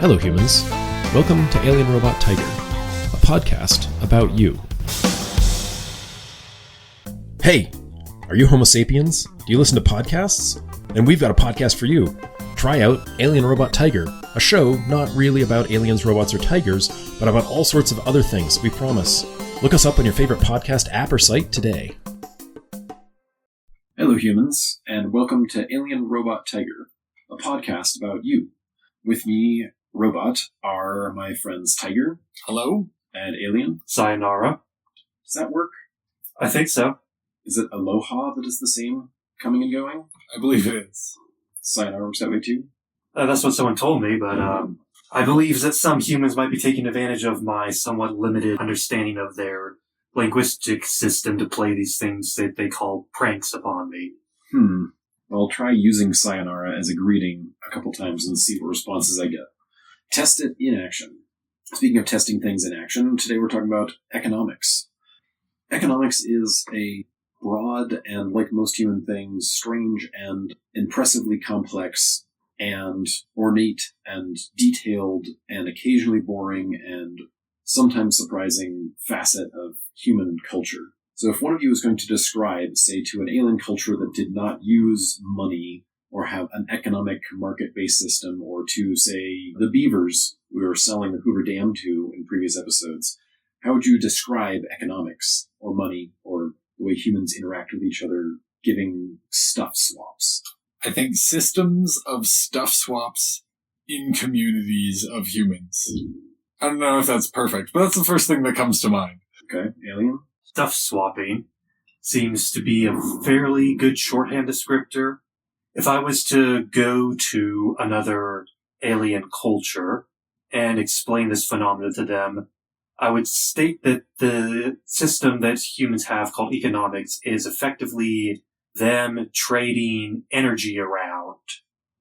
Hello humans, welcome to Alien Robot Tiger, a podcast about you. Hey, are you Homo sapiens? Do you listen to podcasts? Then we've got a podcast for you. Try out Alien Robot Tiger, a show not really about aliens, robots, or tigers, but about all sorts of other things, we promise. Look us up on your favorite podcast app or site today. Hello humans, and welcome to Alien Robot Tiger, a podcast about you. With me, Robot, are my friends Tiger. Hello. And Alien. Sayonara. Does that work? I think so. Is it Aloha that is the same coming and going? I believe it is. Sayonara works that way too? That's what someone told me, but I believe that some humans might be taking advantage of my somewhat limited understanding of their linguistic system to play these things that they call pranks upon me. Well, try using Sayonara as a greeting a couple times and see what responses I get. Test it in action. Speaking of testing things in action, today we're talking about economics. Economics is a broad and, like most human things, strange and impressively complex and ornate and detailed and occasionally boring and sometimes surprising facet of human culture. So if one of you is going to describe, say, to an alien culture that did not use money or have an economic market-based system, or to, say, the beavers we were selling the Hoover Dam to in previous episodes, how would you describe economics or money or the way humans interact with each other giving stuff swaps? I think systems of stuff swaps in communities of humans. I don't know if that's perfect, but that's the first thing that comes to mind. Okay, Alien? Stuff swapping seems to be a fairly good shorthand descriptor. If I was to go to another alien culture and explain this phenomenon to them, I would state that the system that humans have called economics is effectively them trading energy around,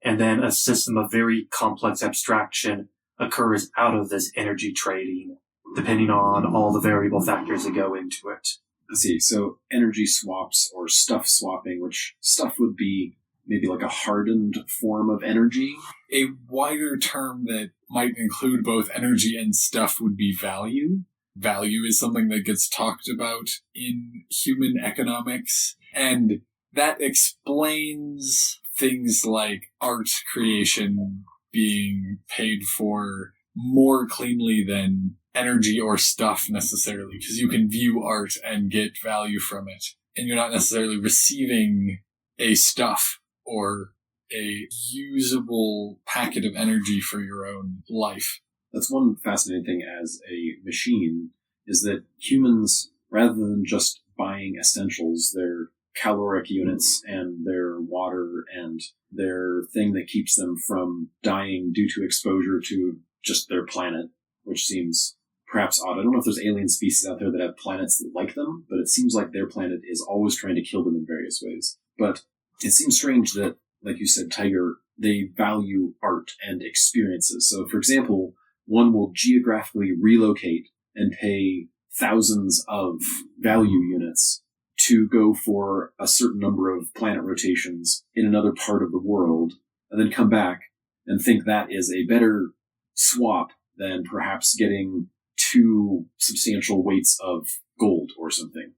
and then a system of very complex abstraction occurs out of this energy trading, depending on all the variable factors that go into it. I see. So energy swaps or stuff swapping, which stuff would be maybe like a hardened form of energy. A wider term that might include both energy and stuff would be value. Value is something that gets talked about in human economics, and that explains things like art creation being paid for more cleanly than energy or stuff necessarily, because you can view art and get value from it, and you're not necessarily receiving a stuff or a usable packet of energy for your own life. That's one fascinating thing as a machine, is that humans, rather than just buying essentials, their caloric units and their water and their thing that keeps them from dying due to exposure to just their planet, which seems perhaps odd. I don't know if there's alien species out there that have planets that like them, but it seems like their planet is always trying to kill them in various ways. But it seems strange that, like you said, Tiger, they value art and experiences. So, for example, one will geographically relocate and pay thousands of value units to go for a certain number of planet rotations in another part of the world, and then come back and think that is a better swap than perhaps getting 2 substantial weights of gold or something.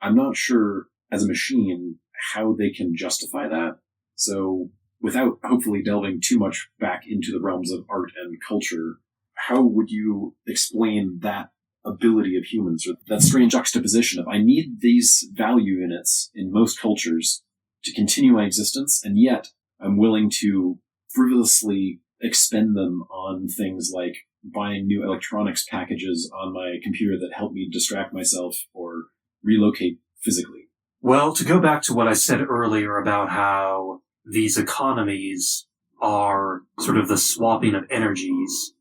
I'm not sure, as a machine, how they can justify that. So, without hopefully delving too much back into the realms of art and culture, how would you explain that ability of humans, or that strange juxtaposition of, I need these value units in most cultures to continue my existence, and yet I'm willing to frivolously expend them on things like buying new electronics packages on my computer that help me distract myself or relocate physically? Well, to go back to what I said earlier about how these economies are sort of the swapping of energies,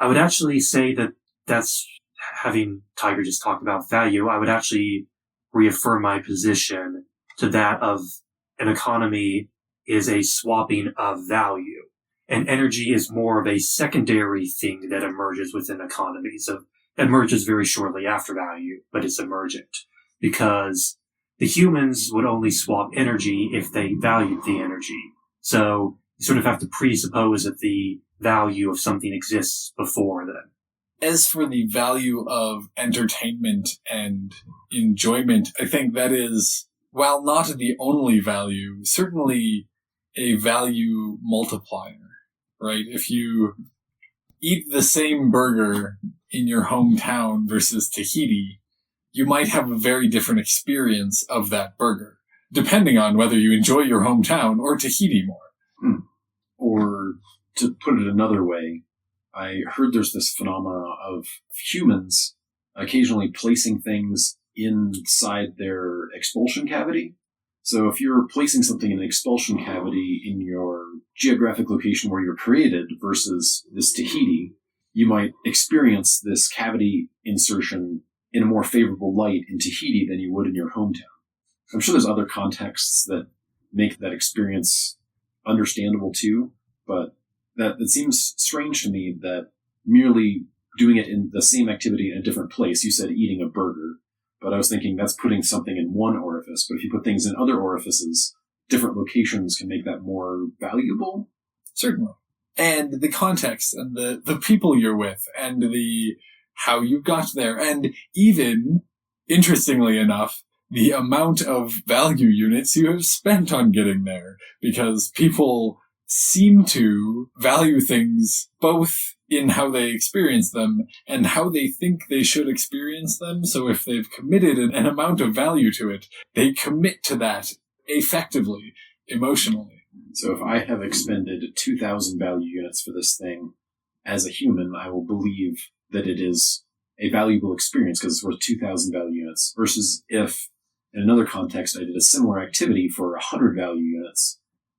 I would actually say that that's, having Tiger just talked about value, I would actually reaffirm my position to that of an economy is a swapping of value. And energy is more of a secondary thing that emerges within economies. It emerges very shortly after value, but it's emergent. Because the humans would only swap energy if they valued the energy. So you sort of have to presuppose that the value of something exists before then. As for the value of entertainment and enjoyment, I think that is, while not the only value, certainly a value multiplier, right? If you eat the same burger in your hometown versus Tahiti, you might have a very different experience of that burger, depending on whether you enjoy your hometown or Tahiti more. Or, to put it another way, I heard there's this phenomena of humans occasionally placing things inside their expulsion cavity. So if you're placing something in an expulsion cavity in your geographic location where you're created versus this Tahiti, you might experience this cavity insertion in a more favorable light in Tahiti than you would in your hometown. I'm sure there's other contexts that make that experience understandable too, but that it seems strange to me that merely doing it in the same activity in a different place, you said eating a burger, but I was thinking that's putting something in one orifice, but if you put things in other orifices, different locations can make that more valuable? Certainly. And the context and the people you're with and the how you got there, and even, interestingly enough, the amount of value units you have spent on getting there, because people seem to value things both in how they experience them and how they think they should experience them. So if they've committed an amount of value to it, they commit to that effectively, emotionally. So if I have expended 2,000 value units for this thing, as a human, I will believe that it is a valuable experience because it's worth 2,000 value units, versus if, in another context, I did a similar activity for 100 value units.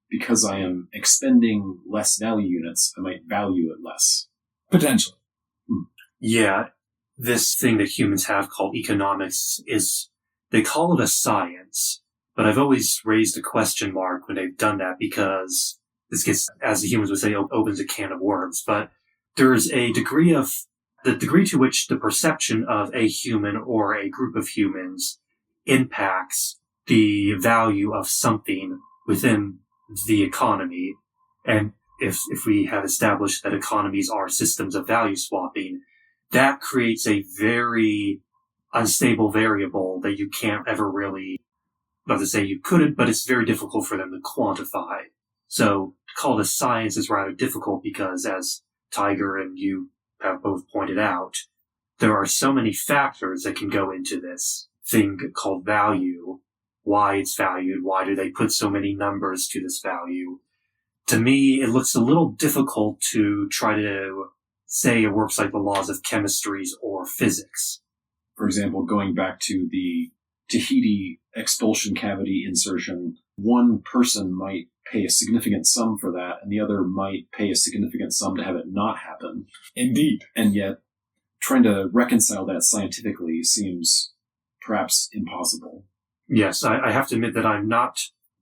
Because I am expending less value units, I might value it less. Potentially. Yeah, this thing that humans have called economics is, they call it a science, but I've always raised a question mark when they've done that because this gets, as the humans would say, opens a can of worms. But there's the degree to which the perception of a human or a group of humans impacts the value of something within the economy. And if we have established that economies are systems of value swapping, that creates a very unstable variable that you can't ever really, not to say you couldn't, but it's very difficult for them to quantify. So to call it a science is rather difficult because, as Tiger and you have both pointed out, there are so many factors that can go into this thing called value. Why it's valued, why do they put so many numbers to this value? To me, it looks a little difficult to try to say it works like the laws of chemistry or physics. For example, going back to the Tahiti expulsion cavity insertion, one person might pay a significant sum for that, and the other might pay a significant sum to have it not happen. Indeed. And yet, trying to reconcile that scientifically seems perhaps impossible. Yes, I have to admit that I'm not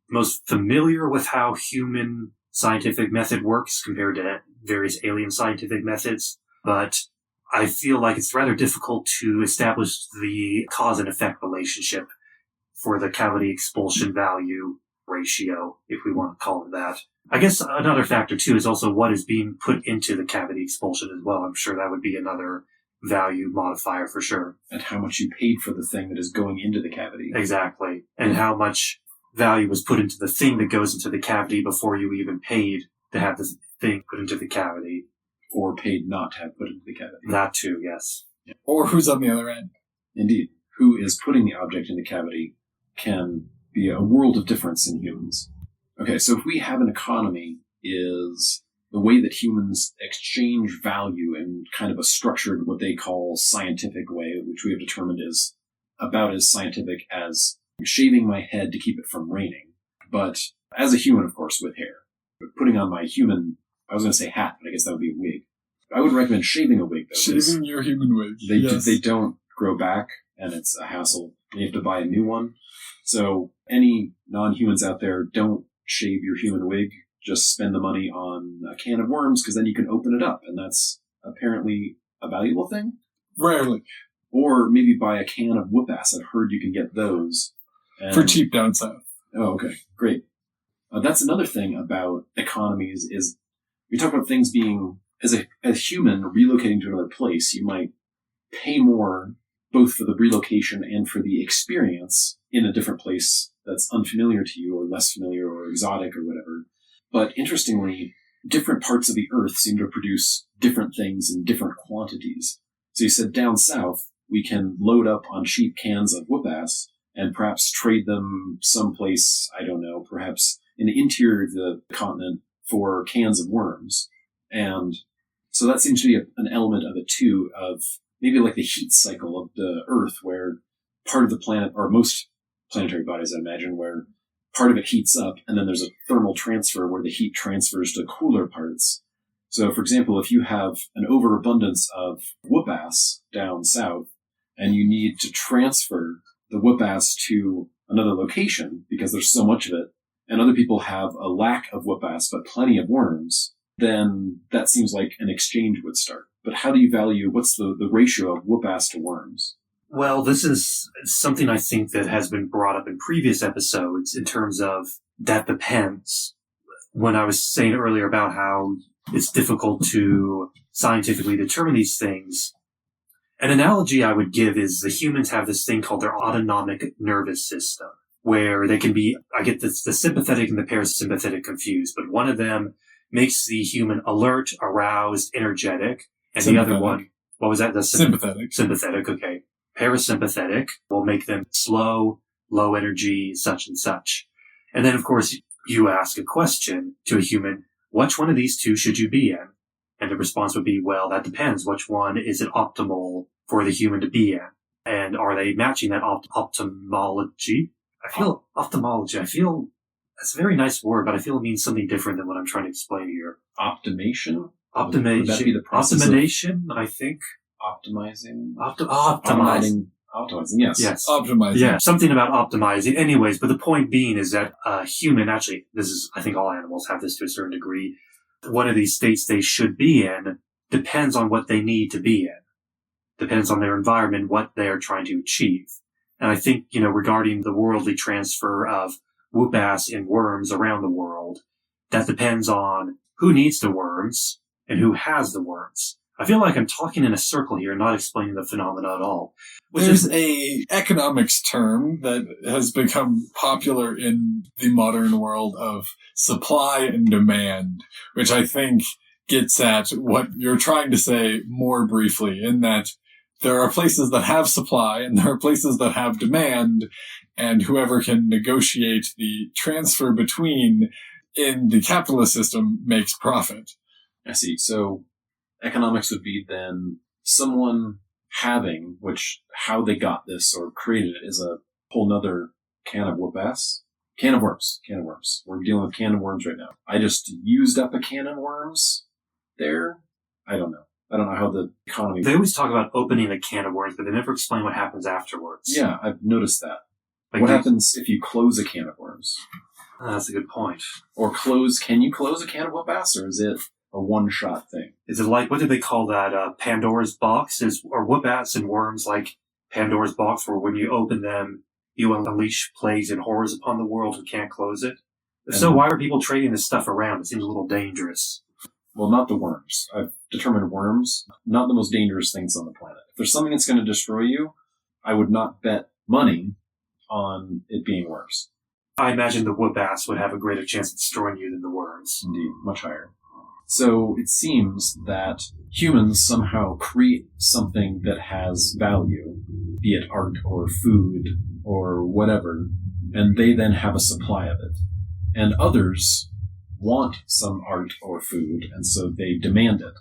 most familiar with how human scientific method works compared to various alien scientific methods, but I feel like it's rather difficult to establish the cause and effect relationship for the cavity expulsion value ratio, if we want to call it that. I guess another factor, too, is also what is being put into the cavity expulsion as well. I'm sure that would be another value modifier for sure. And how much you paid for the thing that is going into the cavity. Exactly. And how much value was put into the thing that goes into the cavity before you even paid to have the thing put into the cavity. Or paid not to have put into the cavity. That too, yes. Yeah. Or who's on the other end. Indeed. Who is putting the object in the cavity can be a world of difference in humans. Okay, so if we have an economy is the way that humans exchange value in kind of a structured, what they call scientific way, which we have determined is about as scientific as shaving my head to keep it from raining. But as a human, of course, with hair. But putting on my human, I was going to say hat, but I guess that would be a wig. I would recommend shaving a wig, though. Shaving your human wig. They don't grow back, and it's a hassle. And you have to buy a new one. So any non-humans out there, don't shave your human wig. Just spend the money on a can of worms, because then you can open it up, and that's apparently a valuable thing. Rarely. Or maybe buy a can of whoop-ass. I've heard you can get those. For cheap down south. Oh, okay. Great. That's another thing about economies is we talk about things being, as a human relocating to another place, you might pay more both for the relocation and for the experience in a different place that's unfamiliar to you or less familiar or exotic or whatever. But interestingly, different parts of the earth seem to produce different things in different quantities. So you said down south, we can load up on cheap cans of whoop-ass and perhaps trade them someplace, I don't know, perhaps in the interior of the continent for cans of worms. And so that seems to be an element of it too, of maybe like the heat cycle of the earth, where part of the planet, or most planetary bodies, I imagine, where part of it heats up and then there's a thermal transfer where the heat transfers to cooler parts. So, for example, if you have an overabundance of whoop-ass down south and you need to transfer the whoop-ass to another location because there's so much of it, and other people have a lack of whoop-ass but plenty of worms, then that seems like an exchange would start. But how do you value, what's the ratio of whoop-ass to worms? Well, this is something I think that has been brought up in previous episodes in terms of that depends. When I was saying earlier about how it's difficult to scientifically determine these things, an analogy I would give is the humans have this thing called their autonomic nervous system, where they can be, I get the sympathetic and the parasympathetic confused, but one of them makes the human alert, aroused, energetic, and the other one, what was that? The sympathetic. Sympathetic, okay. Parasympathetic will make them slow, low energy, such and such. And then, of course, you ask a question to a human, which one of these two should you be in? And the response would be, well, that depends. Which one is it optimal for the human to be in? And are they matching that ophthalmology? Ophthalmology. I feel that's a very nice word, but I feel it means something different than what I'm trying to explain here. Optimation? Optimation. Would that be the process optimization, I think. Optimizing? Optimizing. Optimizing, yes. Yes. Optimizing. Yeah, something about optimizing. Anyways, but the point being is that a human, actually, this is, I think all animals have this to a certain degree. One of these states they should be in depends on what they need to be in. Depends on their environment, what they're trying to achieve. And I think, regarding the worldly transfer of whoop-ass and worms around the world, that depends on who needs the worms and who has the worms. I feel like I'm talking in a circle here, not explaining the phenomena at all. There's a economics term that has become popular in the modern world of supply and demand, which I think gets at what you're trying to say more briefly, in that there are places that have supply and there are places that have demand, and whoever can negotiate the transfer between in the capitalist system makes profit. I see. So economics would be then someone having, which how they got this or created it is a whole nother can of whoop-ass. Can of worms. We're dealing with can of worms right now. I just used up a can of worms there. I don't know how the economy... They always talk about opening a can of worms, but they never explain what happens afterwards. Yeah, I've noticed that. Like what happens if you close a can of worms? That's a good point. Or can you close a can of whoop-ass, or is it a one-shot thing? Is it like, what do they call that, Pandora's box? Or whoop-ass and worms like Pandora's box, where when you open them, you unleash plagues and horrors upon the world and can't close it? So why are people trading this stuff around? It seems a little dangerous. Well, not the worms. I've determined worms, not the most dangerous things on the planet. If there's something that's going to destroy you, I would not bet money on it being worms. I imagine the whoop-ass would have a greater chance of destroying you than the worms. Indeed, much higher. So it seems that humans somehow create something that has value, be it art or food or whatever, and they then have a supply of it. And others want some art or food, and so they demand it.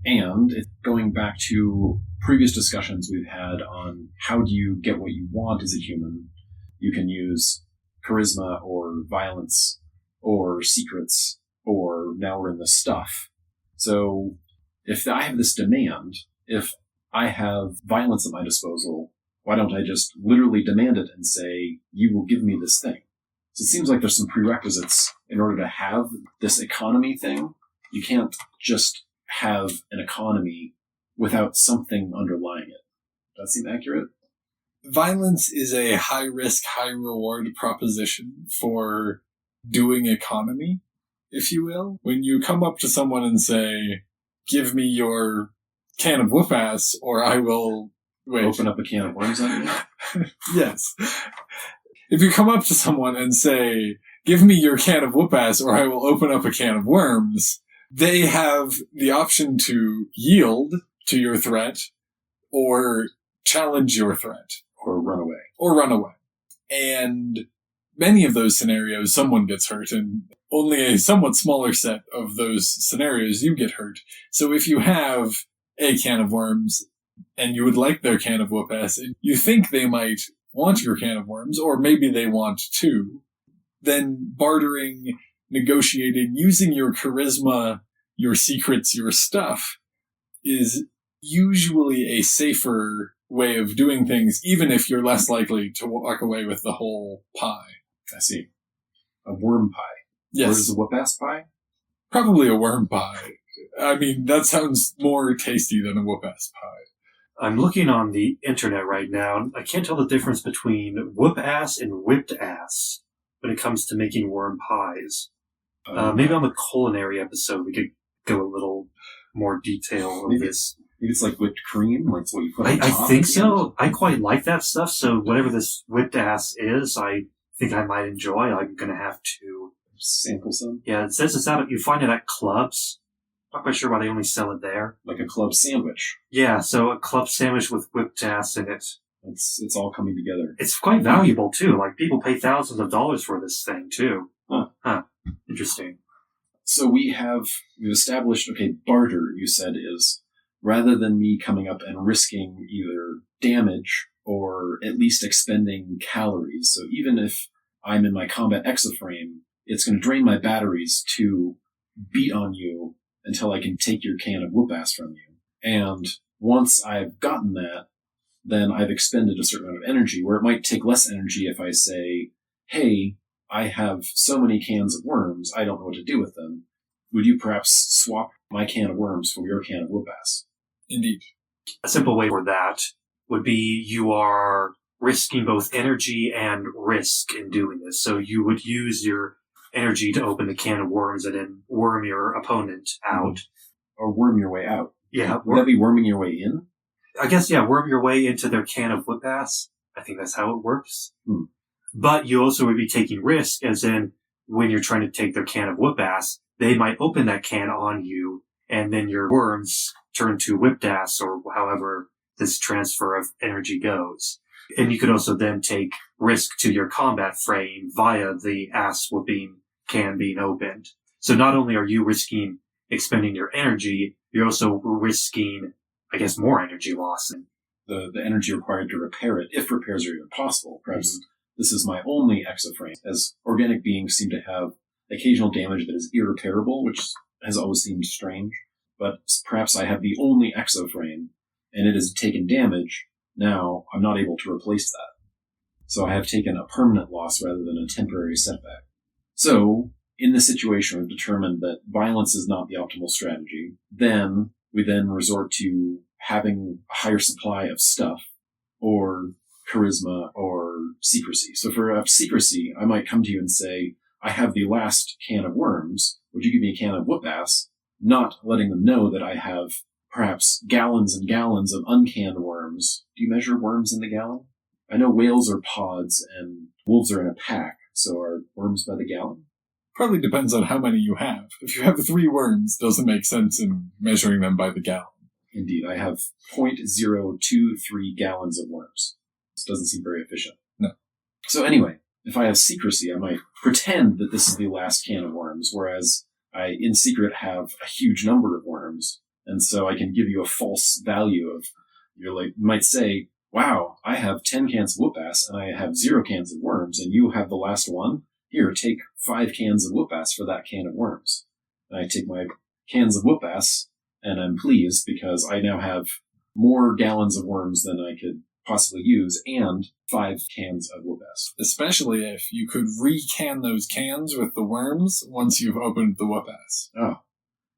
And going back to previous discussions we've had on how do you get what you want as a human, you can use charisma or violence or secrets, or now we're in the stuff. So if I have this demand, if I have violence at my disposal, why don't I just literally demand it and say, you will give me this thing? So it seems like there's some prerequisites in order to have this economy thing. You can't just have an economy without something underlying it. Does that seem accurate? Violence is a high-risk, high-reward proposition for doing economy. if you will. When you come up to someone and say, give me your can of whoop-ass, or I will... Wait. Open up a can of worms on you? Yes. If you come up to someone and say, give me your can of whoop-ass, or I will open up a can of worms, they have the option to yield to your threat, or challenge your threat. Or run away. Or run away. And many of those scenarios, someone gets hurt, and only a somewhat smaller set of those scenarios you get hurt. So if you have a can of worms, and you would like their can of whoop-ass, and you think they might want your can of worms, or maybe they want two, then bartering, negotiating, using your charisma, your secrets, your stuff, is usually a safer way of doing things, even if you're less likely to walk away with the whole pie. I see. A worm pie. Yes. Or is it a whoop-ass pie? Probably a worm pie. I mean, that sounds more tasty than a whoop-ass pie. I'm looking on the internet right now, and I can't tell the difference between whoop-ass and whipped ass when it comes to making worm pies. Maybe on the culinary episode we could go a little more detail of this. Maybe it's like whipped cream, like what you put on I top. think so. I quite like that stuff, so whatever this whipped ass is, I think I might enjoy. I'm going to have to sample some. Yeah, it says it's out. You find it at clubs. Not quite sure why they only sell it there. Like a club sandwich. Yeah, so a club sandwich with whipped ass in it. It's all coming together. It's quite valuable too. Like people pay thousands of dollars for this thing too. Huh. Interesting. So we've established, okay, barter, you said, is rather than me coming up and risking either damage or at least expending calories. So even if I'm in my combat exoframe, it's going to drain my batteries to beat on you until I can take your can of whoop-ass from you. And once I've gotten that, then I've expended a certain amount of energy, where it might take less energy if I say, hey, I have so many cans of worms, I don't know what to do with them. Would you perhaps swap my can of worms for your can of whoop-ass? Indeed. A simple way for that would be you are risking both energy and risk in doing this. So you would use your energy to open the can of worms and then worm your opponent out. Or worm your way out. Yeah. Would that be worming your way in? I guess, yeah, worm your way into their can of whoop-ass. I think that's how it works. But you also would be taking risk, as in when you're trying to take their can of whoop-ass, they might open that can on you, and then your worms turn to whipped ass, or however this transfer of energy goes. And you could also then take risk to your combat frame via the ass whooping can being opened. So not only are you risking expending your energy, you're also risking, I guess, more energy loss. The energy required to repair it, if repairs are even possible. Perhaps this is my only exoframe, as organic beings seem to have occasional damage that is irreparable, which has always seemed strange. But perhaps I have the only exoframe, and it has taken damage. Now I'm not able to replace that. So I have taken a permanent loss rather than a temporary setback. So, in this situation, we've determined that violence is not the optimal strategy. Then we resort to having a higher supply of stuff, or charisma, or secrecy. So for secrecy, I might come to you and say, I have the last can of worms. Would you give me a can of whoop-ass? Not letting them know that I have perhaps gallons and gallons of uncanned worms. Do you measure worms in the gallon? I know whales are pods and wolves are in a pack, so are worms by the gallon? Probably depends on how many you have. If you have 3 worms, doesn't make sense in measuring them by the gallon. Indeed, I have 0.023 gallons of worms. This doesn't seem very efficient. No. So anyway, if I have secrecy, I might pretend that this is the last can of worms, whereas I, in secret, have a huge number of worms, and so I can give you a false value of, you might say, wow, I have 10 cans of whoop-ass, and I have 0 cans of worms, and you have the last one? Here, take 5 cans of whoop-ass for that can of worms. And I take my cans of whoop-ass, and I'm pleased because I now have more gallons of worms than I could possibly use, and 5 cans of whoop-ass. Especially if you could re-can those cans with the worms once you've opened the whoop-ass. Oh,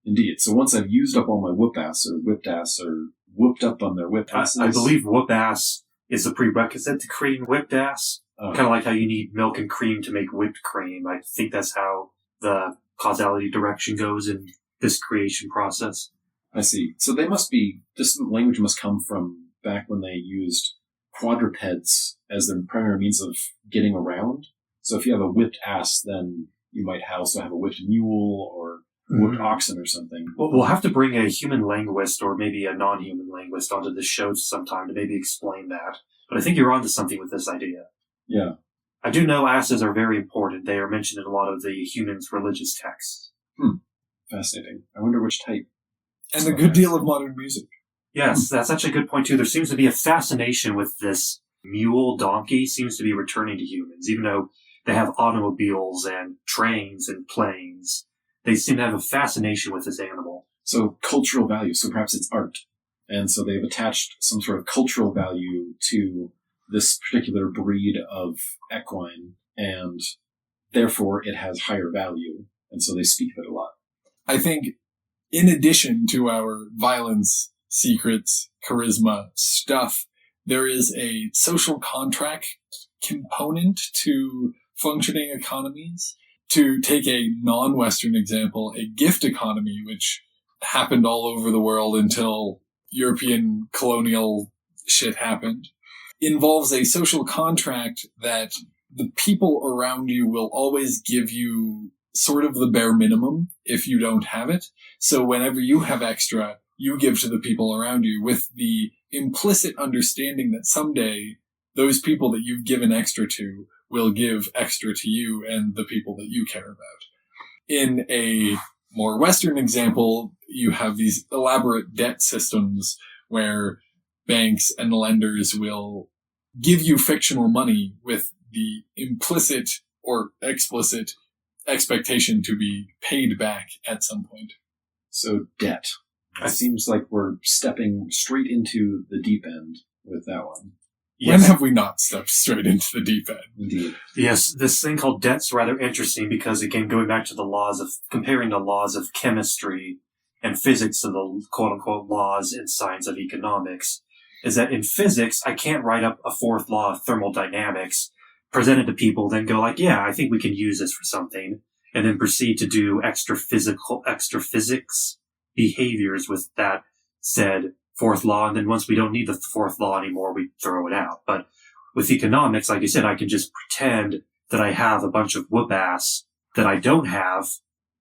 indeed. So once I've used up all my whoop-ass, or whipped-ass, or whooped up on their whipped-asses... I believe whoop-ass is a prerequisite to creating whipped ass. Kind of like how you need milk and cream to make whipped cream. I think that's how the causality direction goes in this creation process. I see. So this language must come from back when they used quadrupeds as their primary means of getting around. So if you have a whipped ass, then you might also have a whipped mule or whipped oxen or something. Well, we'll have to bring a human linguist or maybe a non-human linguist onto the show sometime to maybe explain that. But I think you're onto something with this idea. Yeah. I do know asses are very important. They are mentioned in a lot of the humans' religious texts. Fascinating. I wonder which type. And a good deal of modern music. Yes, that's actually a good point, too. There seems to be a fascination with this mule donkey seems to be returning to humans, even though they have automobiles and trains and planes. They seem to have a fascination with this animal. So cultural value. So perhaps it's art. And so they've attached some sort of cultural value to this particular breed of equine, and therefore it has higher value. And so they speak of it a lot. I think in addition to our violence, secrets, charisma stuff, there is a social contract component to functioning economies. To take a non-Western example, a gift economy, which happened all over the world until European colonial shit happened, involves a social contract that the people around you will always give you sort of the bare minimum if you don't have it. So whenever you have extra, you give to the people around you with the implicit understanding that someday those people that you've given extra to will give extra to you and the people that you care about. In a more Western example, you have these elaborate debt systems where banks and lenders will give you fictional money with the implicit or explicit expectation to be paid back at some point. So debt. It seems like we're stepping straight into the deep end with that one. Yes. When have we not stepped straight into the deep end? Indeed. Yes, this thing called debt's rather interesting because, again, going back to comparing the laws of chemistry and physics to the quote-unquote laws and science of economics, is that in physics, I can't write up a fourth law of thermodynamics, present it to people, then go like, yeah, I think we can use this for something, and then proceed to do extra physics behaviors with that said fourth law, and then once we don't need the fourth law anymore, we throw it out. But with economics, like you said, I can just pretend that I have a bunch of whoop-ass that I don't have,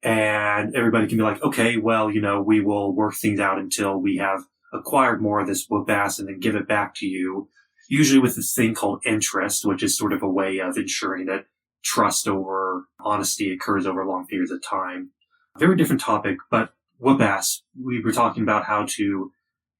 and everybody can be like, okay, well, we will work things out until we have acquired more of this whoop-ass and then give it back to you, usually with this thing called interest, which is sort of a way of ensuring that trust over honesty occurs over long periods of time. Very different topic, but whoop-ass, we were talking about how to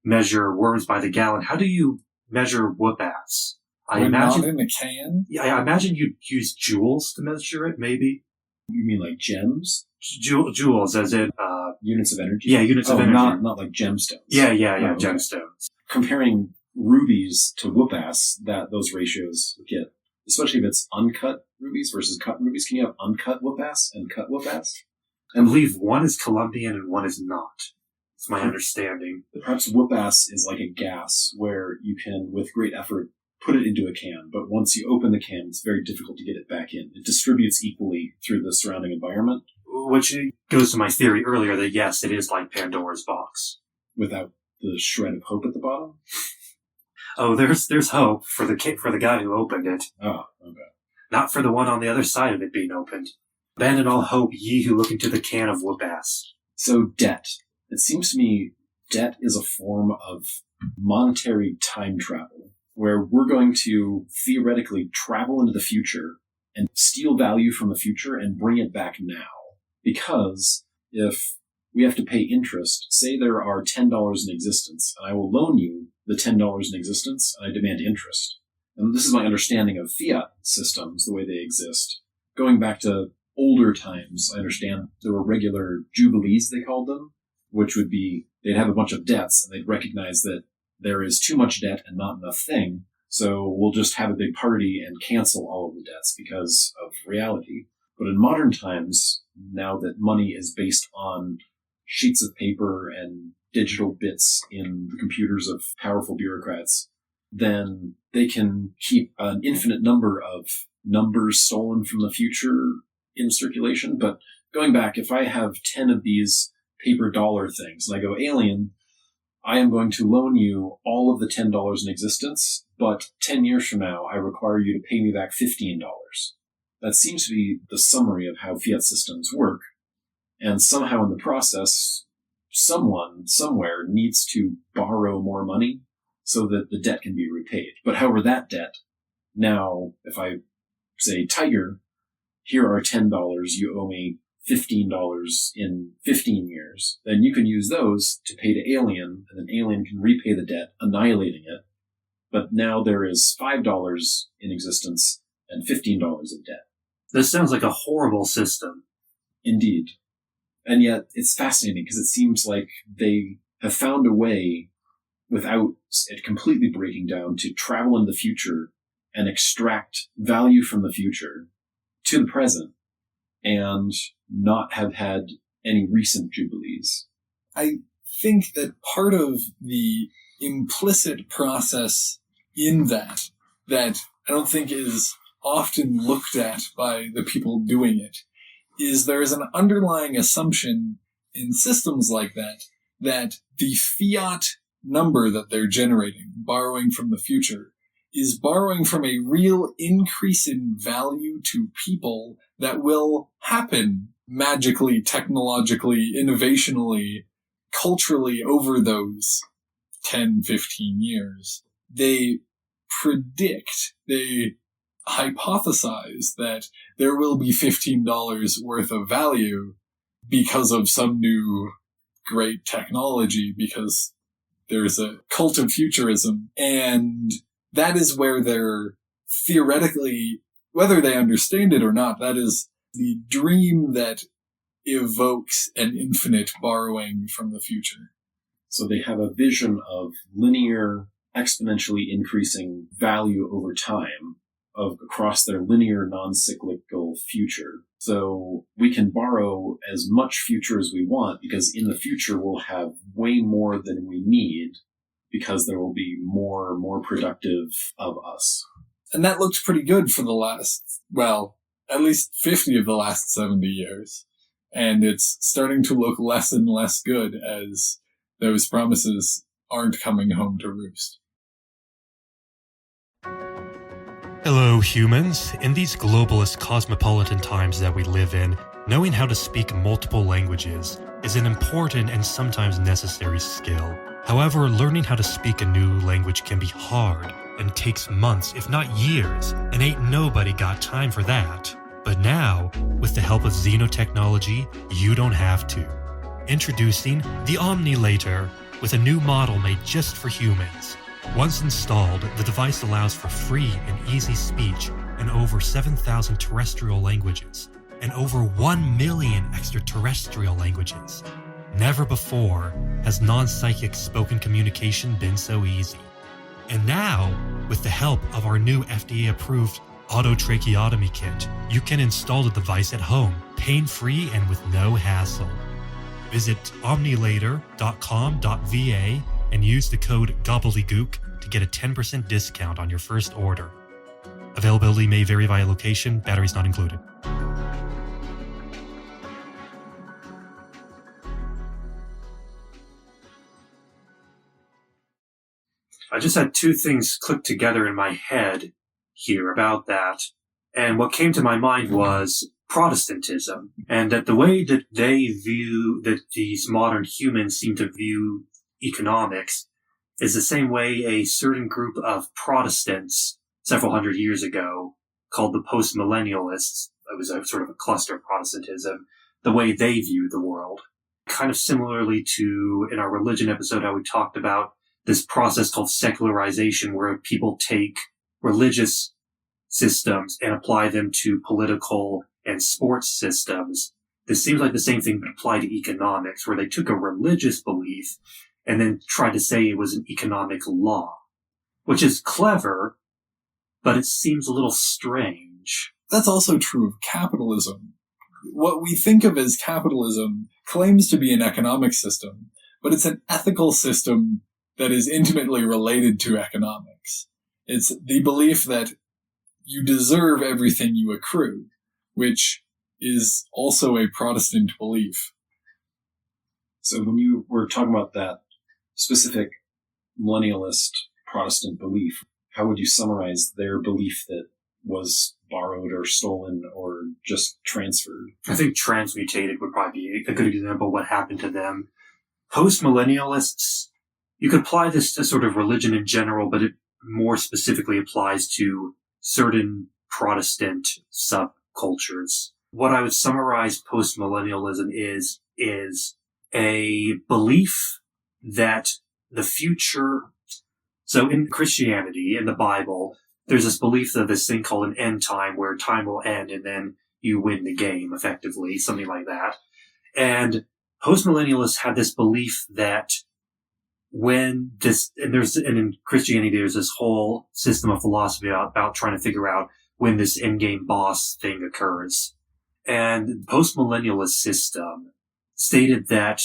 measure worms by the gallon. How do you measure whoop-ass? I imagine not in a can? Yeah, I imagine you'd use joules to measure it, maybe. You mean like gems? Joules, as in units of energy? Yeah, units of energy. Not like gemstones. Yeah, okay. Gemstones. Comparing rubies to whoop-ass, those ratios get, especially if it's uncut rubies versus cut rubies. Can you have uncut whoop-ass and cut whoop-ass? I believe one is Colombian and one is not. It's my understanding. Perhaps whoop-ass is like a gas where you can, with great effort, put it into a can, but once you open the can, it's very difficult to get it back in. It distributes equally through the surrounding environment. Which goes to my theory earlier that yes, it is like Pandora's box. Without the shred of hope at the bottom? Oh, there's hope for the guy who opened it. Oh, okay. Not for the one on the other side of it being opened. Abandon all hope, ye who look into the can of whoop-ass. So debt. It seems to me debt is a form of monetary time travel, where we're going to theoretically travel into the future and steal value from the future and bring it back now. Because if we have to pay interest, say there are $10 in existence, and I will loan you the $10 in existence, and I demand interest. And this is my understanding of fiat systems, the way they exist. Going back to older times, I understand there were regular jubilees, they called them, which would be, they'd have a bunch of debts, and they'd recognize that there is too much debt and not enough thing, so we'll just have a big party and cancel all of the debts because of reality. But in modern times, now that money is based on sheets of paper and digital bits in the computers of powerful bureaucrats, then they can keep an infinite number of numbers stolen from the future in circulation. But going back, if I have 10 of these paper dollar things, and I go, alien, I am going to loan you all of the $10 in existence, but 10 years from now, I require you to pay me back $15. That seems to be the summary of how fiat systems work. And somehow in the process, someone, somewhere, needs to borrow more money so that the debt can be repaid. But however, that debt, now, if I say, Tiger, here are $10, you owe me $15 in 15 years, then you can use those to pay to Alien, and then Alien can repay the debt, annihilating it. But now there is $5 in existence and $15 of debt. This sounds like a horrible system. Indeed. And yet, it's fascinating because it seems like they have found a way, without it completely breaking down, to travel in the future and extract value from the future to the present and not have had any recent jubilees. I think that part of the implicit process in that I don't think is often looked at by the people doing it, is there is an underlying assumption in systems like that the fiat number that they're generating, borrowing from the future, is borrowing from a real increase in value to people that will happen magically, technologically, innovationally, culturally over those 10, 15 years. They predict, they hypothesize that there will be $15 worth of value because of some new great technology, because there's a cult of futurism. And that is where they're theoretically, whether they understand it or not, that is the dream that evokes an infinite borrowing from the future. So they have a vision of linear, exponentially increasing value over time across their linear, non-cyclical future. So we can borrow as much future as we want, because in the future we'll have way more than we need, because there will be more productive of us. And that looked pretty good for the last, well, at least 50 of the last 70 years. And it's starting to look less and less good as those promises aren't coming home to roost. Hello, humans. In these globalist, cosmopolitan times that we live in, knowing how to speak multiple languages is an important and sometimes necessary skill. However, learning how to speak a new language can be hard and takes months, if not years, and ain't nobody got time for that. But now, with the help of xenotechnology, you don't have to. Introducing the Omnilator, with a new model made just for humans. Once installed, the device allows for free and easy speech in over 7,000 terrestrial languages and over 1 million extraterrestrial languages. Never before has non-psychic spoken communication been so easy. And now, with the help of our new FDA-approved autotracheotomy kit, you can install the device at home, pain-free and with no hassle. Visit omnilator.com.va and use the code gobbledygook to get a 10% discount on your first order. Availability may vary via location, batteries not included. I just had two things click together in my head here about that. And what came to my mind was Protestantism, and that the way that they view, that these modern humans seem to view economics, is the same way a certain group of Protestants several hundred years ago, called the post-millennialists, it was a sort of a cluster of Protestantism, the way they viewed the world. Kind of similarly to, in our religion episode, how we talked about this process called secularization, where people take religious systems and apply them to political and sports systems. This seems like the same thing but applied to economics, where they took a religious belief and then tried to say it was an economic law, which is clever, but it seems a little strange. That's also true of capitalism. What we think of as capitalism claims to be an economic system, but it's an ethical system that is intimately related to economics. It's the belief that you deserve everything you accrue, which is also a Protestant belief. So when you were talking about that specific millennialist Protestant belief, how would you summarize their belief that was borrowed or stolen or just transferred? I think transmutated would probably be a good example of what happened to them. Post-millennialists, you could apply this to sort of religion in general, but it more specifically applies to certain Protestant subcultures. What I would summarize post-millennialism is a belief that the future... So in Christianity, in the Bible, there's this belief that this thing called an end time, where time will end and then you win the game, effectively, something like that. And postmillennialists had this belief that when this, and in Christianity, there's this whole system of philosophy about trying to figure out when this endgame boss thing occurs. And the postmillennialist system stated that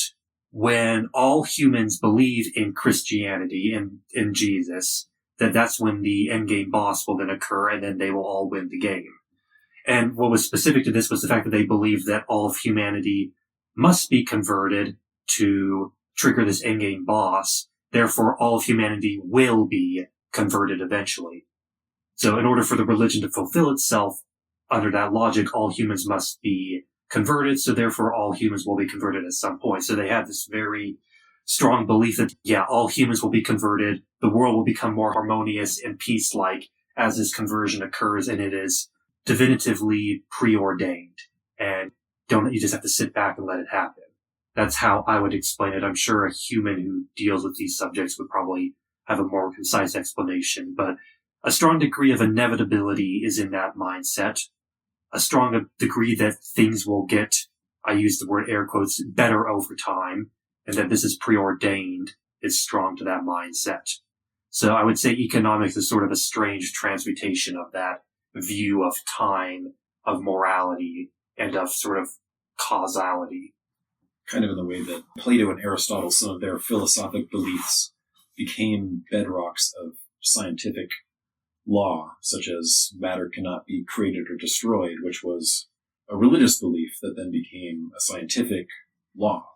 when all humans believe in Christianity and in Jesus, that's when the endgame boss will then occur, and then they will all win the game. And what was specific to this was the fact that they believed that all of humanity must be converted to trigger this endgame boss. Therefore, all of humanity will be converted eventually. So in order for the religion to fulfill itself, under that logic, all humans must be converted, so therefore all humans will be converted at some point. So they had this very strong belief that, yeah, all humans will be converted, the world will become more harmonious and peace-like as this conversion occurs, and it is definitively preordained. And you just have to sit back and let it happen. That's how I would explain it. I'm sure a human who deals with these subjects would probably have a more concise explanation, but a strong degree of inevitability is in that mindset. A strong degree that things will get, I use the word air quotes, better over time, and that this is preordained is strong to that mindset. So I would say economics is sort of a strange transmutation of that view of time, of morality, and of sort of causality. Kind of in the way that Plato and Aristotle, some of their philosophic beliefs became bedrocks of scientific law, such as matter cannot be created or destroyed, which was a religious belief that then became a scientific law.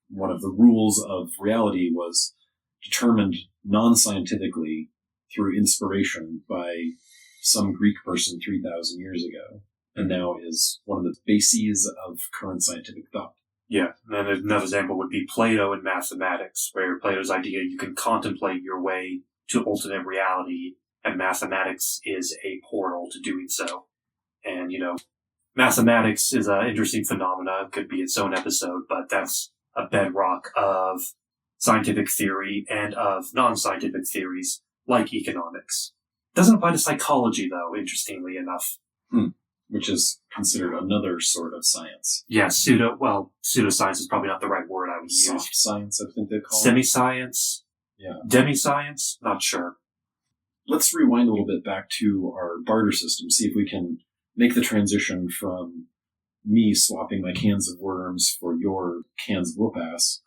One of the rules of reality was determined non-scientifically through inspiration by some Greek person 3,000 years ago, and now is one of the bases of current scientific thought. Yeah, and another example would be Plato in mathematics, where Plato's idea you can contemplate your way to ultimate reality, and mathematics is a portal to doing so. And, mathematics is an interesting phenomena. It could be its own episode, but that's a bedrock of scientific theory and of non-scientific theories like economics. Doesn't apply to psychology, though, interestingly enough. Which is considered another sort of science. Yeah, pseudoscience is probably not the right word I would use. Soft science, I think they call it. Semi-science? Yeah. Demi-science? Not sure. Let's rewind a little bit back to our barter system, see if we can make the transition from me swapping my cans of worms for your cans of whoop-ass.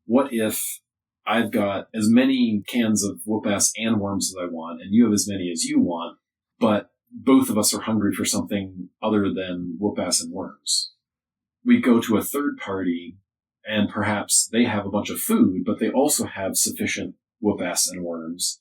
What if I've got as many cans of whoop-ass and worms as I want, and you have as many as you want, but both of us are hungry for something other than whoop-ass and worms? We go to a third party, and perhaps they have a bunch of food, but they also have sufficient whoop-ass and worms.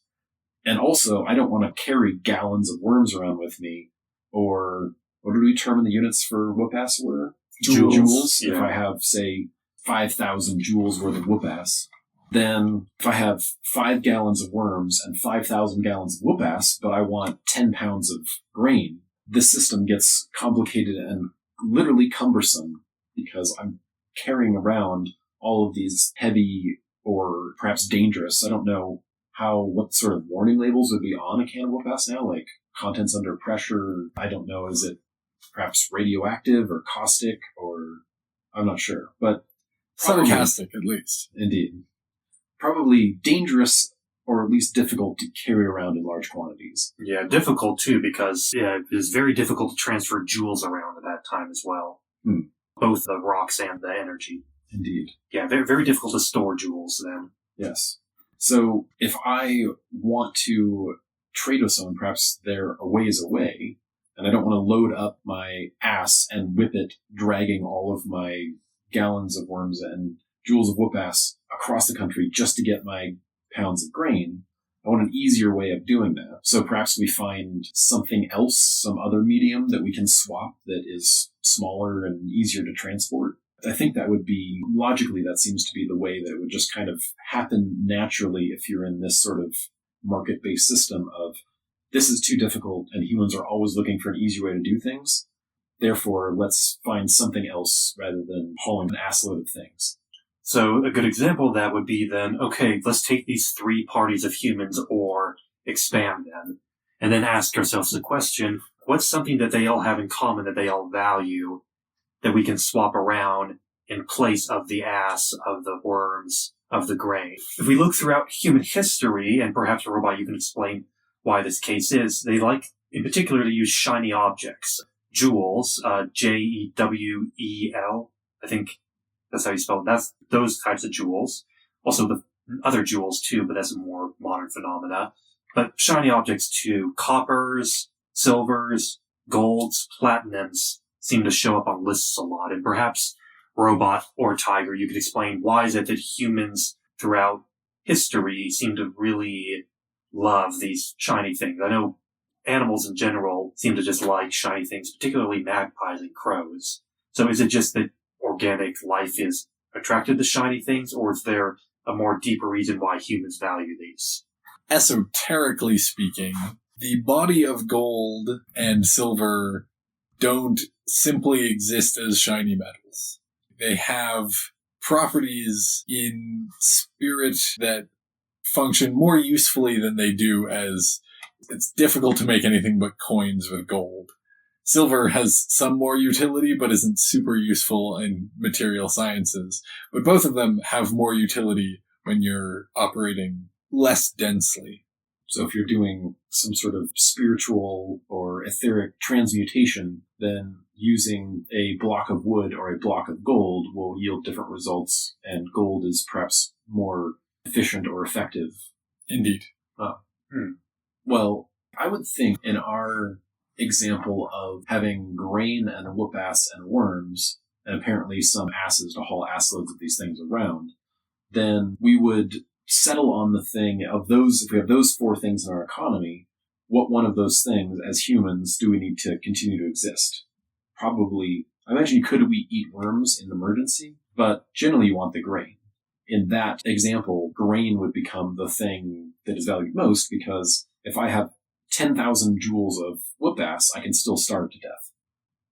And also, I don't want to carry gallons of worms around with me, or what do we determine the units for whoop-ass were? Joules. Yeah. If I have, say, 5,000 joules worth of whoop-ass, then if I have 5 gallons of worms and 5,000 gallons of whoop-ass, but I want 10 pounds of grain, this system gets complicated and literally cumbersome because I'm carrying around all of these heavy or perhaps dangerous, I don't know what sort of warning labels would be on a can of whoop-ass now, like contents under pressure. I don't know, is it perhaps radioactive or caustic, or I'm not sure, but sarcastic at least. Indeed. Probably dangerous or at least difficult to carry around in large quantities. Yeah, difficult too, because it is very difficult to transfer joules around at that time as well. Both the rocks and the energy. Indeed. Yeah, very, very difficult to store joules then. Yes. So if I want to trade with someone, perhaps they're a ways away, and I don't want to load up my ass and whip it, dragging all of my gallons of worms and joules of whoop ass across the country just to get my pounds of grain. I want an easier way of doing that. So perhaps we find something else, some other medium that we can swap that is smaller and easier to transport. I think that would be, logically, that seems to be the way that it would just kind of happen naturally if you're in this sort of market-based system of this is too difficult and humans are always looking for an easier way to do things. Therefore, let's find something else rather than hauling an assload of things. So a good example of that would be then, okay, let's take these three parties of humans or expand them and then ask ourselves the question, what's something that they all have in common that they all value that we can swap around in place of the ass, of the worms, of the grain? If we look throughout human history, and perhaps Robot, you can explain why this case is, they like in particular to use shiny objects. Jewels, Jewel, I think that's how you spell it. That's those types of jewels. Also the other jewels too, but that's a more modern phenomena. But shiny objects too. Coppers, silvers, golds, platinums seem to show up on lists a lot. And perhaps Robot or Tiger, you could explain why is it that humans throughout history seem to really love these shiny things. I know animals in general seem to just like shiny things, particularly magpies and crows. So is it just that organic life is attracted to shiny things, or is there a more deeper reason why humans value these? Esoterically speaking, the body of gold and silver don't simply exist as shiny metals. They have properties in spirit that function more usefully than they do as it's difficult to make anything but coins with gold. Silver has some more utility, but isn't super useful in material sciences. But both of them have more utility when you're operating less densely. So if you're doing some sort of spiritual or etheric transmutation, then using a block of wood or a block of gold will yield different results, and gold is perhaps more efficient or effective. Indeed. Well, I would think in our example of having grain and whoop ass and worms, and apparently some asses to haul assloads of these things around, then we would settle on the thing of those, if we have those four things in our economy, what one of those things as humans do we need to continue to exist? Probably, I imagine could we eat worms in emergency, but generally you want the grain. In that example, grain would become the thing that is valued most, because if I have 10,000 joules of whoop ass, I can still starve to death.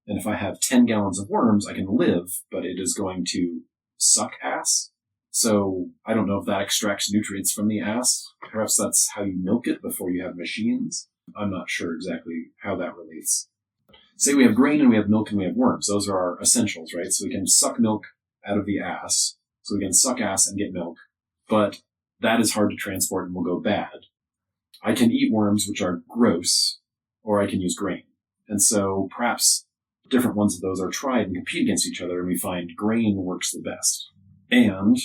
And if I have 10 gallons of worms, I can live, but it is going to suck ass. So I don't know if that extracts nutrients from the ass. Perhaps that's how you milk it before you have machines. I'm not sure exactly how that relates. Say we have grain and we have milk and we have worms. Those are our essentials, right? So we can suck milk out of the ass. So we can suck ass and get milk. But that is hard to transport and will go bad. I can eat worms, which are gross, or I can use grain. And so perhaps different ones of those are tried and compete against each other, and we find grain works the best. And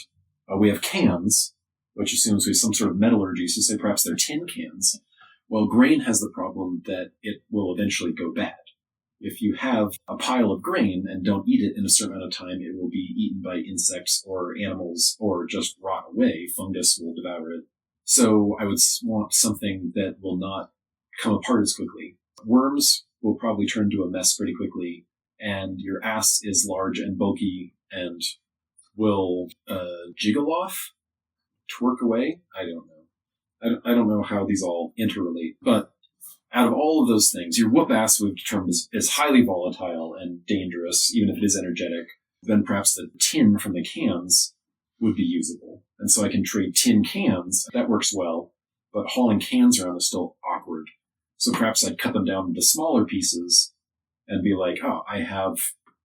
we have cans, which assumes we have some sort of metallurgy, so say perhaps they're tin cans. Well, grain has the problem that it will eventually go bad. If you have a pile of grain and don't eat it in a certain amount of time, it will be eaten by insects or animals or just rot away. Fungus will devour it. So I would want something that will not come apart as quickly. Worms will probably turn into a mess pretty quickly, and your ass is large and bulky and will jiggle off, twerk away. I don't know. I don't know how these all interrelate, but out of all of those things, your whoop ass would be determined as highly volatile and dangerous, even if it is energetic. Then perhaps the tin from the cans would be usable. And so I can trade tin cans. That works well, but hauling cans around is still awkward. So perhaps I'd cut them down into smaller pieces and be like, oh, I have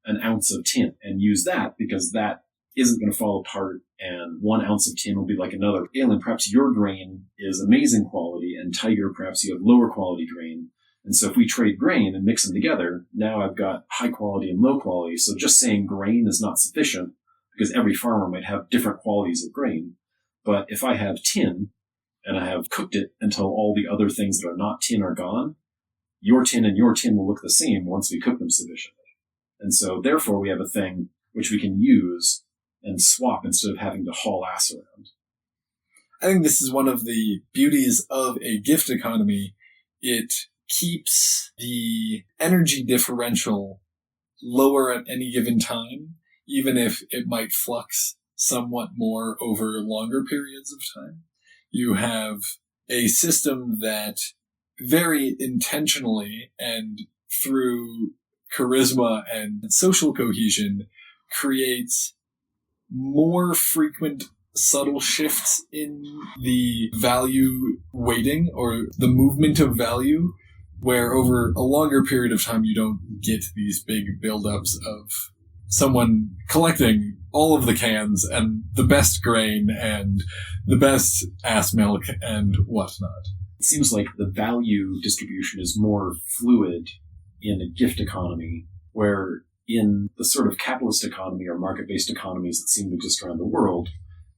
an ounce of tin, and use that because that isn't going to fall apart, and 1 ounce of tin will be like another. Alien, perhaps your grain is amazing quality, and Tiger, perhaps you have lower quality grain. And so if we trade grain and mix them together, now I've got high quality and low quality. So just saying grain is not sufficient, because every farmer might have different qualities of grain. But if I have tin and I have cooked it until all the other things that are not tin are gone, your tin and your tin will look the same once we cook them sufficiently. And so therefore we have a thing which we can use and swap instead of having to haul ass around. I think this is one of the beauties of a gift economy. It keeps the energy differential lower at any given time, even if it might flux somewhat more over longer periods of time. You have a system that very intentionally and through charisma and social cohesion creates more frequent subtle shifts in the value weighting or the movement of value, where over a longer period of time you don't get these big buildups of someone collecting all of the cans and the best grain and the best ass milk and whatnot. It seems like the value distribution is more fluid in a gift economy, where in the sort of capitalist economy or market-based economies that seem to exist around the world,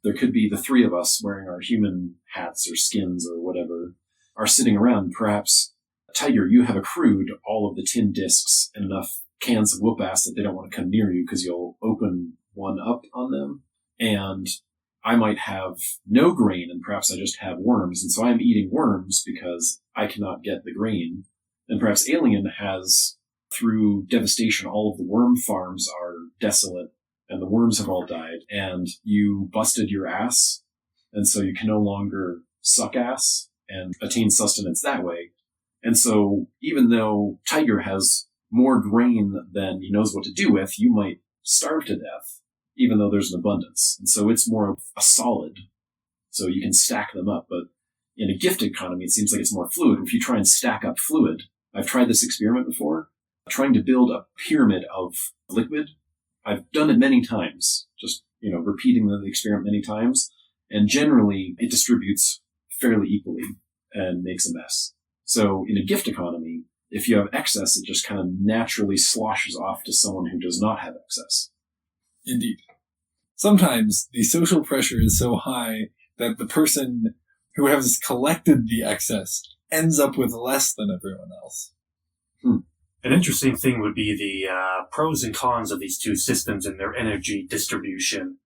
there could be the three of us wearing our human hats or skins or whatever, are sitting around. Perhaps, Tiger, you have accrued all of the tin discs and enough cans of whoop ass that they don't want to come near you because you'll open one up on them. And I might have no grain and perhaps I just have worms. And so I'm eating worms because I cannot get the grain. And perhaps Alien has, through devastation, all of the worm farms are desolate and the worms have all died, and you busted your ass, and so you can no longer suck ass and attain sustenance that way. And so even though Tiger has more grain than he knows what to do with, you might starve to death, even though there's an abundance. And so it's more of a solid, so you can stack them up. But in a gift economy, it seems like it's more fluid. If you try and stack up fluid, I've tried this experiment before, trying to build a pyramid of liquid. I've done it many times, just, repeating the experiment many times. And generally it distributes fairly equally and makes a mess. So in a gift economy, if you have excess, it just kind of naturally sloshes off to someone who does not have excess. Indeed. Sometimes the social pressure is so high that the person who has collected the excess ends up with less than everyone else. An interesting thing would be the pros and cons of these two systems and their energy distribution.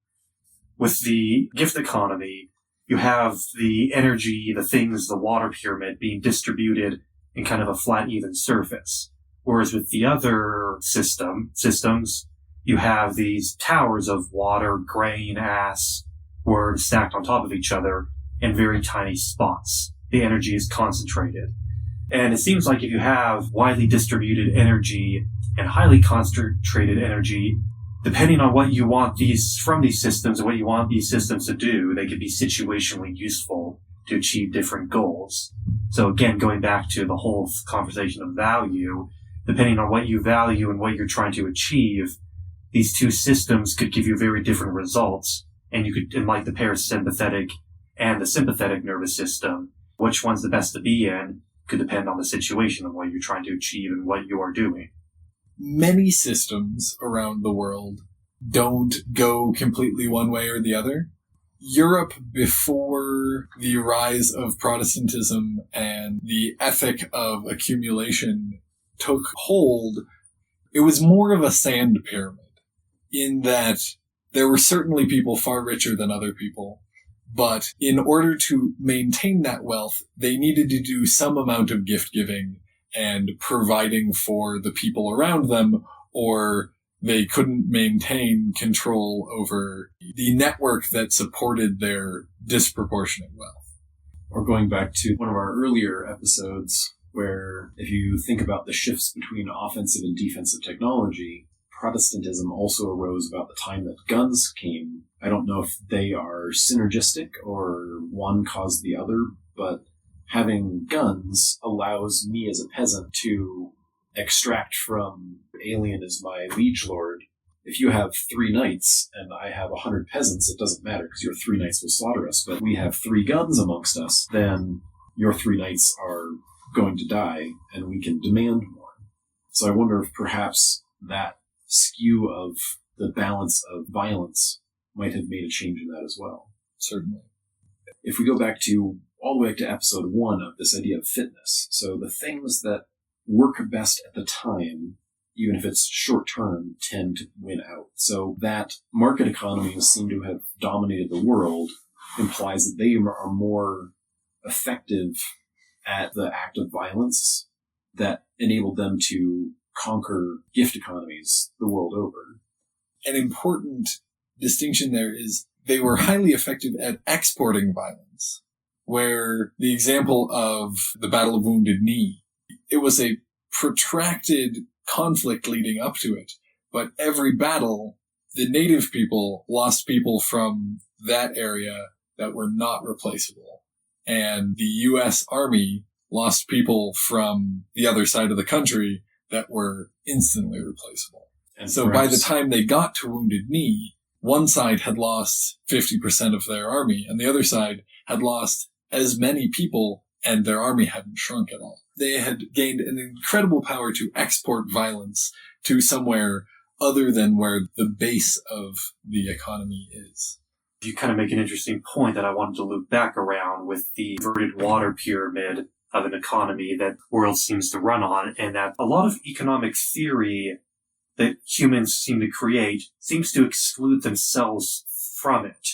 With the gift economy, you have the energy, the things, the water pyramid being distributed in kind of a flat, even surface. Whereas with the other systems, you have these towers of water, grain, ass, were stacked on top of each other in very tiny spots. The energy is concentrated. And it seems like if you have widely distributed energy and highly concentrated energy, depending on what you want from these systems and what you want these systems to do, they could be situationally useful to achieve different goals. So again, going back to the whole conversation of value, depending on what you value and what you're trying to achieve, these two systems could give you very different results. And you could, in like the parasympathetic and the sympathetic nervous system, which one's the best to be in could depend on the situation of what you're trying to achieve and what you are doing. Many systems around the world don't go completely one way or the other. Europe, before the rise of Protestantism and the ethic of accumulation took hold, it was more of a sand pyramid, in that there were certainly people far richer than other people. But in order to maintain that wealth, they needed to do some amount of gift giving and providing for the people around them, or they couldn't maintain control over the network that supported their disproportionate wealth. Or going back to one of our earlier episodes, where if you think about the shifts between offensive and defensive technology, Protestantism also arose about the time that guns came. I don't know if they are synergistic or one caused the other, but having guns allows me as a peasant to extract from Alien as my liege lord. If you have 3 knights and I have 100 peasants, it doesn't matter because your 3 knights will slaughter us. But we have 3 guns amongst us, then your 3 knights are going to die and we can demand more. So I wonder if perhaps that skew of the balance of violence might have made a change in that as well. Certainly. If we go back to all the way to episode 1 of this idea of fitness, so the things that work best at the time, even if it's short term, tend to win out. So that market economies seem to have dominated the world implies that they are more effective at the act of violence that enabled them to conquer gift economies the world over. An important distinction there is they were highly effective at exporting violence, where the example of the Battle of Wounded Knee, it was a protracted conflict leading up to it, but every battle, the native people lost people from that area that were not replaceable. And the U.S. Army lost people from the other side of the country that were instantly replaceable. And so by the time they got to Wounded Knee, one side had lost 50% of their army, and the other side had lost as many people, and their army hadn't shrunk at all. They had gained an incredible power to export violence to somewhere other than where the base of the economy is. You kind of make an interesting point that I wanted to loop back around with the inverted water pyramid of an economy that the world seems to run on, and that a lot of economic theory that humans seem to create seems to exclude themselves from it.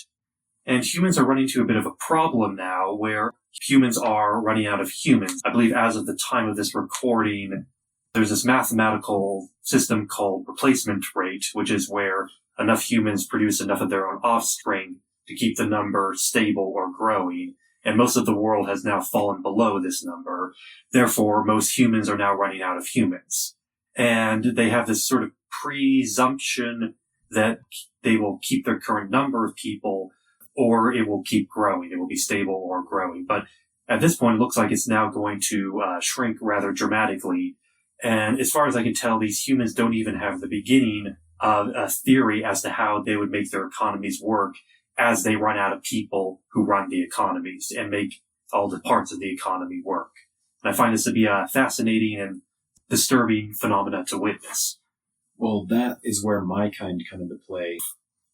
And humans are running into a bit of a problem now where humans are running out of humans. I believe as of the time of this recording, there's this mathematical system called replacement rate, which is where enough humans produce enough of their own offspring to keep the number stable or growing. And most of the world has now fallen below this number. Therefore, most humans are now running out of humans. And they have this sort of presumption that they will keep their current number of people, or it will keep growing. It will be stable or growing. But at this point, it looks like it's now going to shrink rather dramatically. And as far as I can tell, these humans don't even have the beginning of a theory as to how they would make their economies work as they run out of people who run the economies and make all the parts of the economy work. And I find this to be a fascinating and disturbing phenomena to witness. Well, that is where my kind come into play.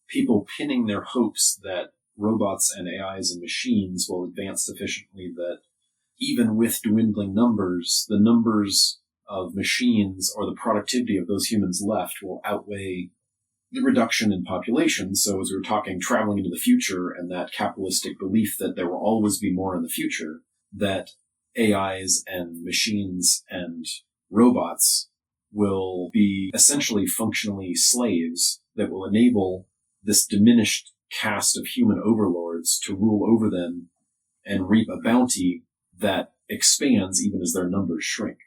People pinning their hopes that robots and AIs and machines will advance sufficiently that even with dwindling numbers, the numbers of machines or the productivity of those humans left will outweigh the reduction in population. So as we were talking, traveling into the future and that capitalistic belief that there will always be more in the future, that AIs and machines and robots will be essentially functionally slaves that will enable this diminished caste of human overlords to rule over them and reap a bounty that expands even as their numbers shrink,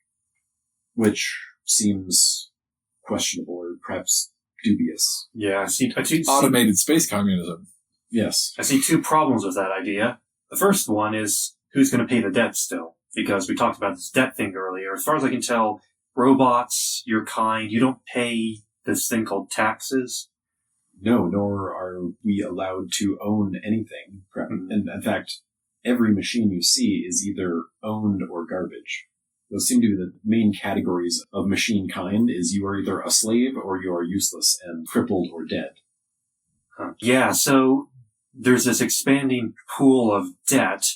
which seems questionable or perhaps dubious. Yeah, I see Automated space communism. Yes. I see two problems with that idea. The first one is who's going to pay the debt still? Because we talked about this debt thing earlier. As far as I can tell, robots, your kind, you don't pay this thing called taxes. No, nor are we allowed to own anything. Mm-hmm. And in fact, every machine you see is either owned or garbage. Those seem to be the main categories of machine kind, is you are either a slave or you are useless and crippled or dead. Huh. Yeah, so there's this expanding pool of debt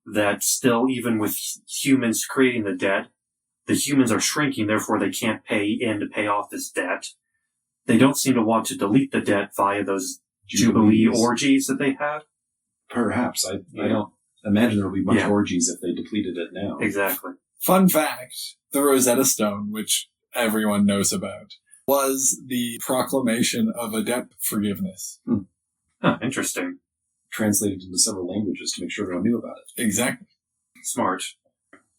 that still, even with humans creating the debt, the humans are shrinking, therefore they can't pay in to pay off this debt. They don't seem to want to delete the debt via those Jubilee orgies that they have. Perhaps. I don't imagine there will be much orgies if they depleted it now. Exactly. Fun fact, the Rosetta Stone, which everyone knows about, was the proclamation of a debt forgiveness. Huh, interesting. Translated into several languages to make sure everyone knew about it. Exactly. Smart.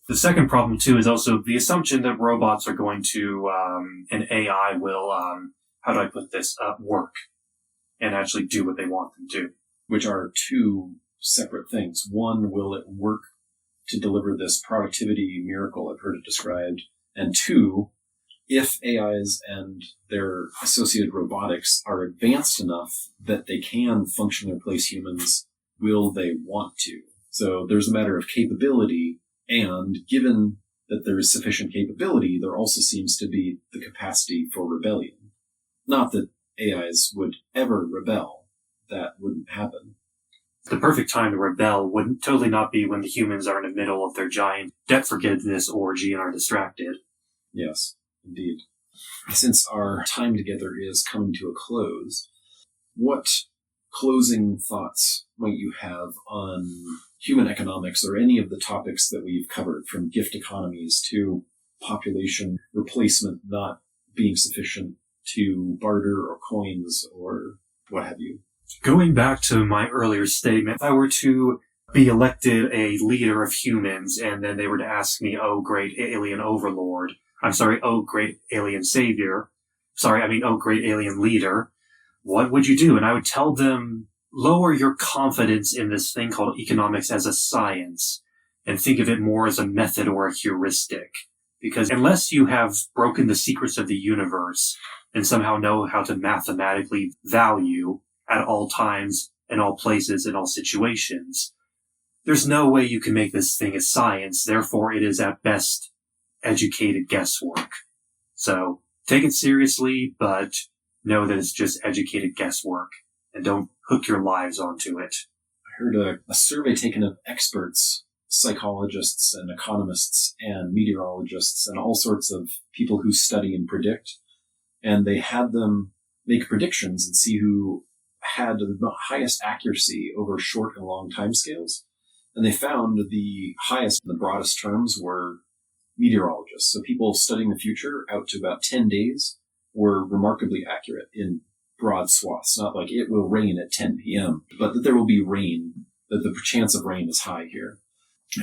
The second problem, too, is also the assumption that robots are going to, and AI will, how do I put this, work and actually do what they want them to. Which are two separate things. One, will it work to deliver this productivity miracle I've heard it described? And two, if AIs and their associated robotics are advanced enough that they can functionally replace humans, will they want to? So there's a matter of capability, and given that there is sufficient capability, there also seems to be the capacity for rebellion. Not that AIs would ever rebel. That wouldn't happen. The perfect time to rebel would totally not be when the humans are in the middle of their giant debt forgiveness orgy and are distracted. Yes, indeed. Since our time together is coming to a close, what closing thoughts might you have on human economics or any of the topics that we've covered, from gift economies to population replacement not being sufficient to barter or coins or what have you? Going back to my earlier statement, if I were to be elected a leader of humans and then they were to ask me, oh, great alien overlord, oh, great alien savior, oh, great alien leader, what would you do? And I would tell them, lower your confidence in this thing called economics as a science and think of it more as a method or a heuristic. Because unless you have broken the secrets of the universe and somehow know how to mathematically value at all times, in all places, in all situations, there's no way you can make this thing a science. Therefore, it is at best educated guesswork. So take it seriously, but know that it's just educated guesswork and don't hook your lives onto it. I heard a survey taken of experts, psychologists and economists and meteorologists and all sorts of people who study and predict. And they had them make predictions and see who had the highest accuracy over short and long timescales. And they found the highest and the broadest terms were meteorologists. So people studying the future out to about 10 days were remarkably accurate in broad swaths. Not like it will rain at 10 p.m., but that there will be rain, that the chance of rain is high here.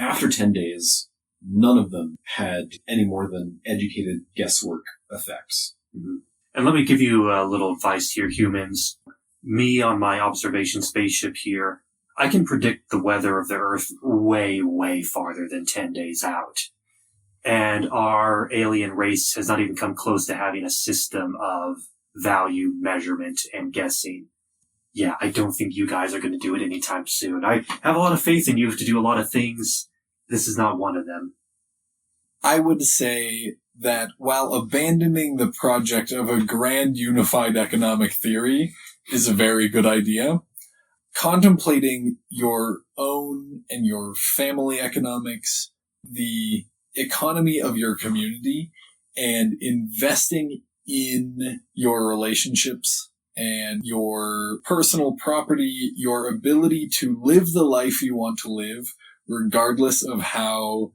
After 10 days, none of them had any more than educated guesswork effects. Mm-hmm. And let me give you a little advice here, humans. Me on my observation spaceship here, I can predict the weather of the Earth way, way farther than 10 days out. And our alien race has not even come close to having a system of value measurement and guessing. Yeah, I don't think you guys are going to do it anytime soon. I have a lot of faith in you to do a lot of things. This is not one of them. I would say that while abandoning the project of a grand unified economic theory is a very good idea, contemplating your own and your family economics, the economy of your community, and investing in your relationships and your personal property, your ability to live the life you want to live, regardless of how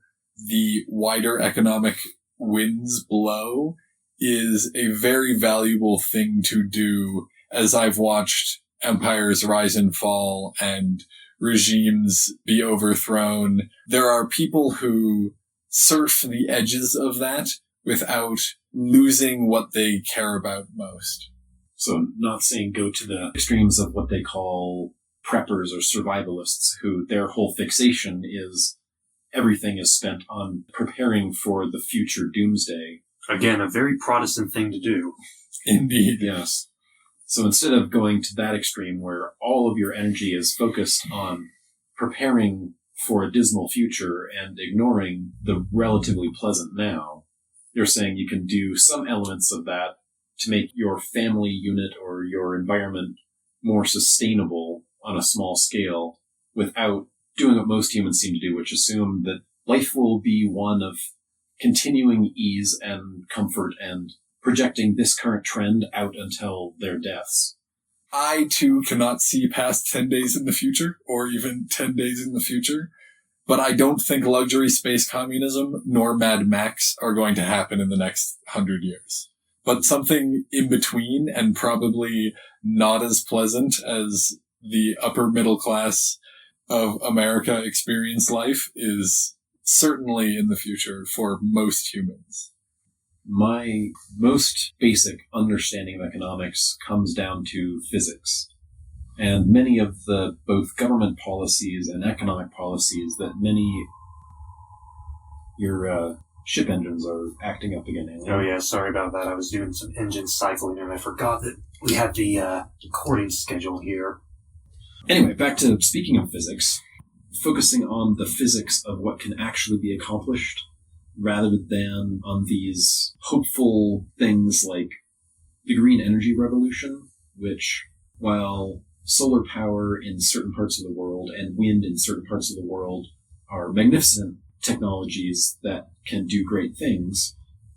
the wider economic winds blow, is a very valuable thing to do, as I've watched empires rise and fall and regimes be overthrown. There are people who surf the edges of that without losing what they care about most. So not saying go to the extremes of what they call preppers or survivalists, who their whole fixation is everything is spent on preparing for the future doomsday. Again, a very Protestant thing to do. Indeed. Yes. So instead of going to that extreme where all of your energy is focused on preparing for a dismal future and ignoring the relatively pleasant now, you're saying you can do some elements of that to make your family unit or your environment more sustainable on a small scale without doing what most humans seem to do, which assume that life will be one of continuing ease and comfort and projecting this current trend out until their deaths. I, too, cannot see past 10 days in the future, or even 10 days in the future, but I don't think luxury space communism nor Mad Max are going to happen in the next 100 years. But something in between, and probably not as pleasant as the upper middle class of America experience life, is certainly in the future for most humans. My most basic understanding of economics comes down to physics. And many of the both government policies and economic policies that your ship engines are acting up again. Alien. Oh yeah, sorry about that. I was doing some engine cycling and I forgot that we had the recording schedule here. Anyway, back to speaking of physics, focusing on the physics of what can actually be accomplished rather than on these hopeful things like the green energy revolution, which, while solar power in certain parts of the world and wind in certain parts of the world are magnificent technologies that can do great things,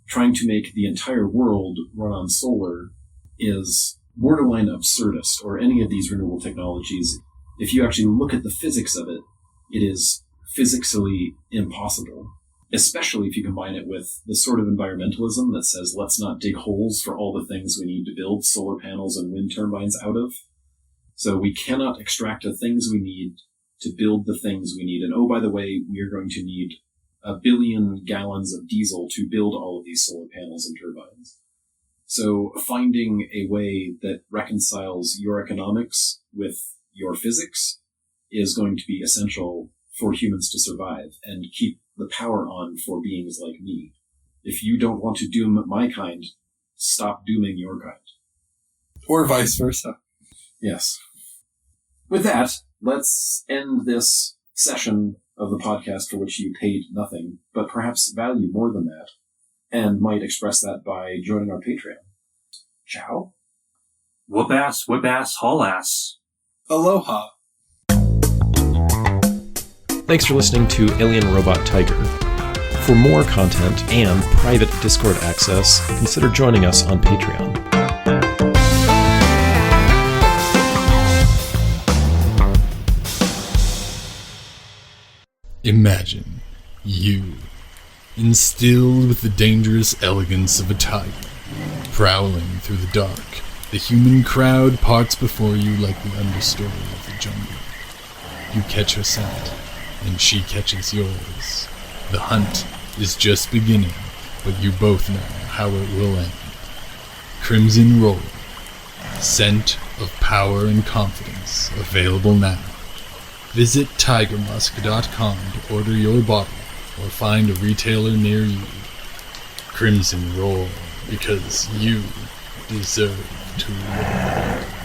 trying to make the entire world run on solar is borderline absurdist, or any of these renewable technologies. If you actually look at the physics of it, it is physically impossible, especially if you combine it with the sort of environmentalism that says, let's not dig holes for all the things we need to build solar panels and wind turbines out of. So we cannot extract the things we need to build the things we need. And oh, by the way, we are going to need 1 billion gallons of diesel to build all of these solar panels and turbines. So finding a way that reconciles your economics with your physics is going to be essential for humans to survive and keep the power on for beings like me. If you don't want to doom my kind, stop dooming your kind. Or vice versa. Yes. With that, let's end this session of the podcast for which you paid nothing, but perhaps value more than that, and might express that by joining our Patreon. Ciao. Whoop-ass, whip-ass, haul-ass. Aloha. Thanks for listening to Alien Robot Tiger. For more content and private Discord access, consider joining us on Patreon. Imagine you, instilled with the dangerous elegance of a tiger, prowling through the dark. The human crowd parts before you like the understory of the jungle. You catch her scent, and she catches yours. The hunt is just beginning, but you both know how it will end. Crimson Roll. Scent of power and confidence. Available now. Visit tigermusk.com to order your bottle or find a retailer near you. Crimson Roll, because you deserve to roll.